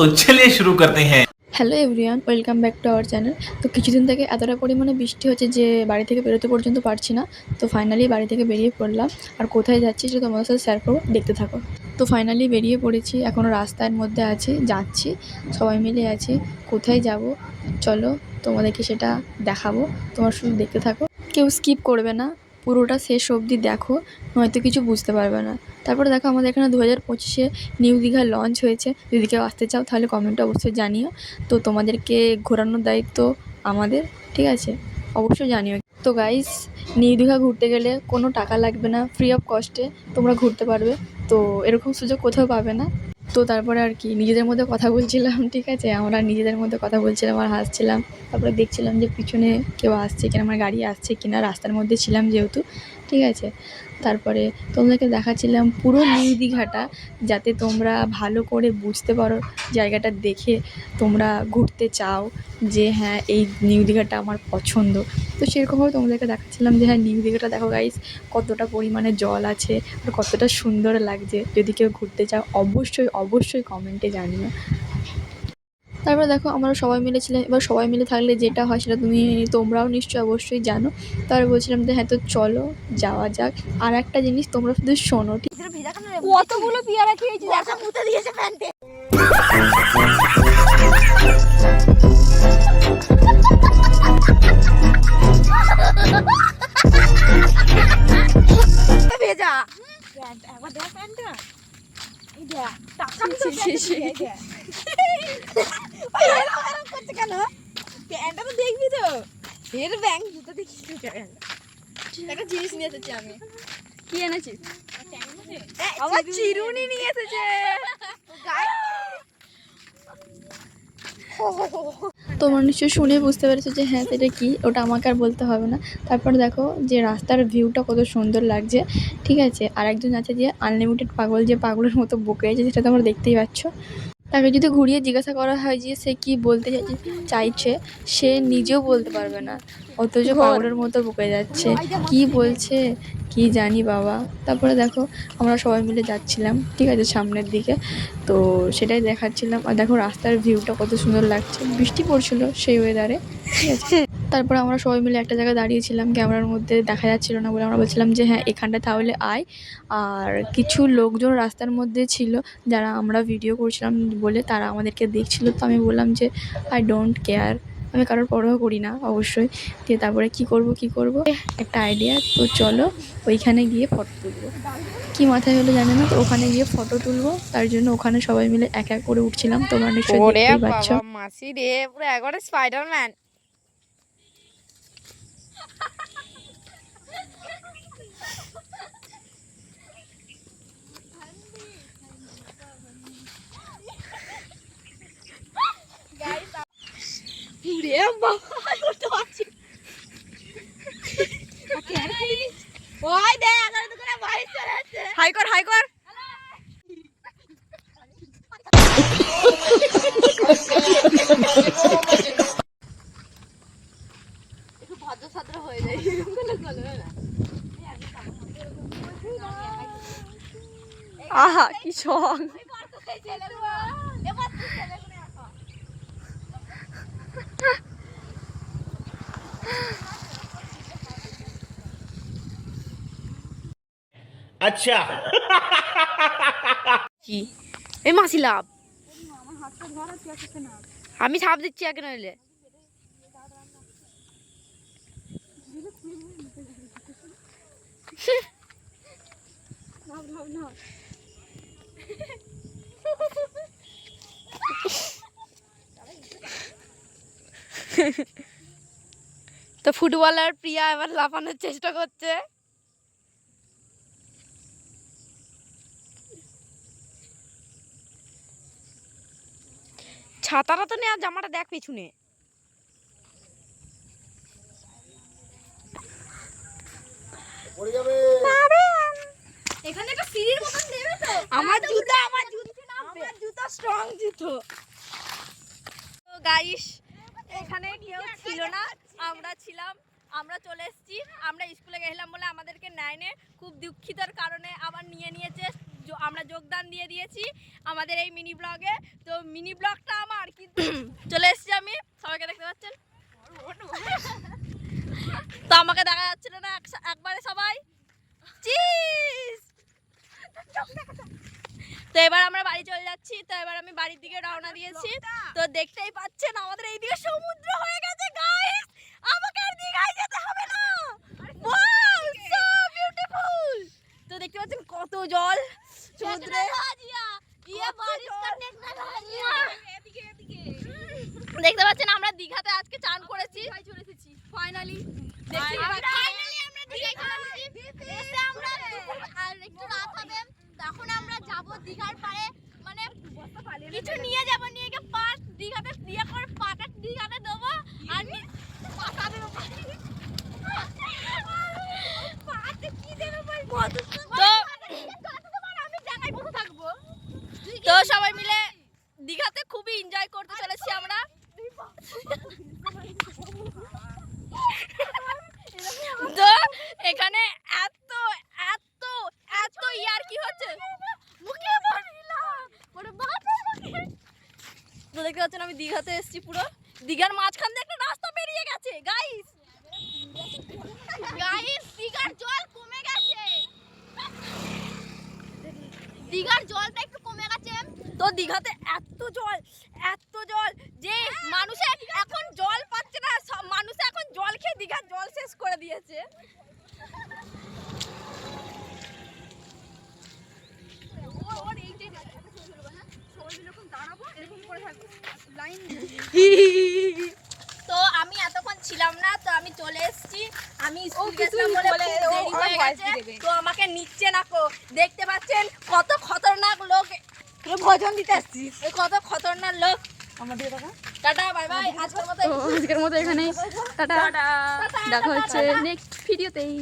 तो चलिए शुरू करते हैं। Hello everyone, welcome back to our channel. তো কিছুদিন থেকে এতটা পরিমাণে বৃষ্টি হচ্ছে যে বাড়ি থেকে বেরোতে পর্যন্ত পারছি না। তো ফাইনালি বাড়ি থেকে বেরিয়ে পড়লাম। আর কোথায় যাচ্ছি সেটা তোমাদের সাথে শেয়ার করবো, দেখতে থাকো। তো ফাইনালি বেরিয়ে পড়েছি, এখনও রাস্তার মধ্যে আছি, যাচ্ছি, সবাই মিলে আছি। কোথায় যাব চলো তোমাদেরকে সেটা দেখাবো, তোমার শুধু দেখতে থাকো, কেউ স্কিপ করবে না, পুরোটা শেষ অবধি দেখো, নয়তো কিছু বুঝতে পারবে না। তারপরে দেখো আমাদের এখানে 2025-এ নিউ দীঘা লঞ্চ হয়েছে। যদি কেউ আসতে চাও তাহলে কমেন্টে অবশ্যই জানিও। তো তোমাদেরকে ঘোরানোর দায়িত্ব আমাদের, ঠিক আছে? অবশ্যই জানিও। তো গাইস, নিউ দীঘা ঘুরতে গেলে কোনো টাকা লাগবে না, ফ্রি অফ কস্টে তোমরা ঘুরতে পারবে। তো এরকম সুযোগ কোথাও পাবে না। তো তারপরে আর কি নিজেদের মধ্যে কথা বলছিলাম, ঠিক আছে? আমরা নিজেদের মধ্যে কথা বলছিলাম আর হাসছিলাম। তারপরে দেখছিলাম যে পিছনে কেউ আসছে কিনা, আমার গাড়ি আসছে কিনা, রাস্তার মধ্যে ছিলাম যেহেতু, ঠিক আছে? তারপরে তোমাদেরকে দেখাচ্ছিলাম পুরো নিউ দীঘাটা, যাতে তোমরা ভালো করে বুঝতে পারো, জায়গাটা দেখে তোমরা ঘুরতে চাও যে হ্যাঁ এই নিউ দীঘাটা আমার পছন্দ। তো সেরকমভাবে তোমাদেরকে দেখাচ্ছিলাম যে হ্যাঁ নিউ দীঘাটা দেখো গাইস, কতটা পরিমাণে জল আছে আর কতটা সুন্দর লাগছে। যদি কেউ ঘুরতে চাও অবশ্যই অবশ্যই কমেন্টে জানিও। তারপর দেখো আমরা সবাই মিলে ছিলাম। এবার সবাই মিলে থাকলে যেটা হয় সেটা তোমরাও নিশ্চয়ই অবশ্যই জানো। তারপরে বলছিলাম যে হ্যাঁ তো চলো যাওয়া যাক। আর একটা জিনিস তোমরা শুধু শোনো, ঠিক? কতগুলো পেয়ারা খেয়েছি, দেখা মুতে দিয়েছে প্যান্টে। ভেজা প্যান্ট, একবার দেখ প্যান্টটা, এই দেখ টাকা দিতে প্যান্টে এরকম করছে কেন? প্যান্টটা তো দেখবি তো, এর ব্যাংক জুতো দেখি। একটা জিনিস নিয়ে এসেছি আমি। কি এনেছিস? আমার চিরুনি নিয়ে এসেছে। তোমরা নিশ্চয়ই শুনে বুঝতে পেরেছো যে হ্যাঁ সেটা কি, ওটা আমাকে আর বলতে হবে না। তারপর দেখো যে রাস্তার ভিউটা কত সুন্দর লাগছে, ঠিক আছে? আর একজন আছে যে আনলিমিটেড পাগল, যে পাগলের মতো বকে আছে, সেটা তোমরা দেখতেই পাচ্ছ। তাকে যদি ঘুরিয়ে জিজ্ঞাসা করা হয় যে সে কি বলতে চাইছে, সে নিজেও বলতে পারবে না, অথচ পাগলের মতো বকে যাচ্ছে। কি বলছে কি জানি বাবা। তারপরে দেখো আমরা সবাই মিলে যাচ্ছিলাম, ঠিক আছে, সামনের দিকে। তো সেটাই দেখাচ্ছিলাম। আর দেখো রাস্তার ভিউটা কত সুন্দর লাগছে, বৃষ্টি পড়ছিল সেই ওয়েদারে, ঠিক আছে? তারপরে আমরা সবাই মিলে একটা জায়গায় দাঁড়িয়েছিলাম, ক্যামেরার মধ্যে দেখা যাচ্ছিল না বলে আমরা বলছিলাম যে হ্যাঁ এখানটা তাহলে আয়। আর কিছু লোকজন রাস্তার মধ্যে ছিল, যারা আমরা ভিডিও করছিলাম বলে তারা আমাদেরকে দেখছিল। তো আমি বললাম যে আই ডোন্ট কেয়ার, আমি কারোর পরোয়া করি না অবশ্যই। দিয়ে তারপরে কি করব একটা আইডিয়া, তো চলো ওইখানে গিয়ে ফটো তুলবো। কি মাথায় হলো জানে না, তো ওখানে গিয়ে ফটো তুলবো, তার জন্য ওখানে সবাই মিলে এক এক করে উঠছিলাম। তোমরা নিশ্চয়ই দেখতেই পাচ্ছ। মাসি রে, পুরো একবারে স্পাইডারম্যান। হাই কর হাই কর। ভদ্র ছাত্র হয়ে যায়। আহা কি শখ। अच्छा কি এই মাসি লাভ, আমি ছাপ দিচ্ছি আগে নইলে। তো ফুটবলার প্রিয়া এবার লাফানোর চেষ্টা করছে। ছাতাটা তো নেই, আর জামাটা দেখ পেছনে। এখানে একটা সিঁড়ির মতন নেবে তো। আমার জুতা স্ট্রং জুতো। তো গাইস, এখানে কেউ ছিল না, আমরা ছিলাম। আমরা চলে এসেছি, আমরা স্কুলে গেছিলাম বলে আমাদেরকে নেয়নি, খুব দুঃখিতর কারণে আবার নিয়েছে। আমরা যোগদান দিয়ে দিয়েছি। আমাদের এই মিনি ব্লগে। তো মিনি ব্লগটা আমার কিন্তু চলে এসেছি আমি, সবাইকে দেখতে পাচ্ছেন। তো আমাকে দেখা যাচ্ছিল না একবারে সবাই। চিজ। তো এবার আমরা বাড়ি চলে যাচ্ছি। তো এবার আমি বাড়ির দিকে রওনা দিয়েছি। তো দেখতেই পাচ্ছেন আমাদের এইদিকে সমুদ্র হয়ে গেছে গাইস। আমাকে আর দীঘায় যেতে হবে না। Wow, so beautiful. তো দেখতে পাচ্ছেন কত জল সমুদ্রে। দেখতে পাচ্ছেন আমরা দীঘাতে আজকে চান করেছি ফাইনালি। তখন আমরা যাব দীঘার পাড়ে, মানে কিছু নিয়ে যাব, নিয়ে গিয়ে পাট দীঘাতে দিয়ে করে পাটা দীঘাতে দেবো। আর পাটা দেবো পাটে কি দেবো বল। তো আমি জায়গায় বসে থাকবো। তো সবাই মিলে দীঘাতে খুবই এনজয় করতে চলেছি আমরা। তো এখানে এত এত এত ইয়ার কি হচ্ছে মুখে তো দেখতে পাচ্ছেন আমি দীঘাতে এসেছি। পুরো দীঘার মাঝখান দিয়ে একটা রাস্তা বেরিয়ে গেছে গাইস। দীঘার জল কমে গেছে, দীঘার জলটা একটু কমে গেছে। তো দীঘাতে এত জল যে মানুষে এখন জল পাচ্ছে না, সব মানুষ এখন জল খেয়ে দীঘার জল শেষ করে দিয়েছে। তো আমি এতক্ষণ ছিলাম না, তো আমি চলে এসেছি। আমি স্কুল গেছিলাম বলে দেরি হয়ে গেছে। তো আমাকে নিচ্ছে না কো, দেখতে পাচ্ছেন কত খতরনাক লোক। ভোজন দিতে আসছি, কত খতরনাক লোক। টাটা বাই বাই, আজকের মতো এখানেই টাটা। দেখা হচ্ছে নেক্সট ভিডিওতেই।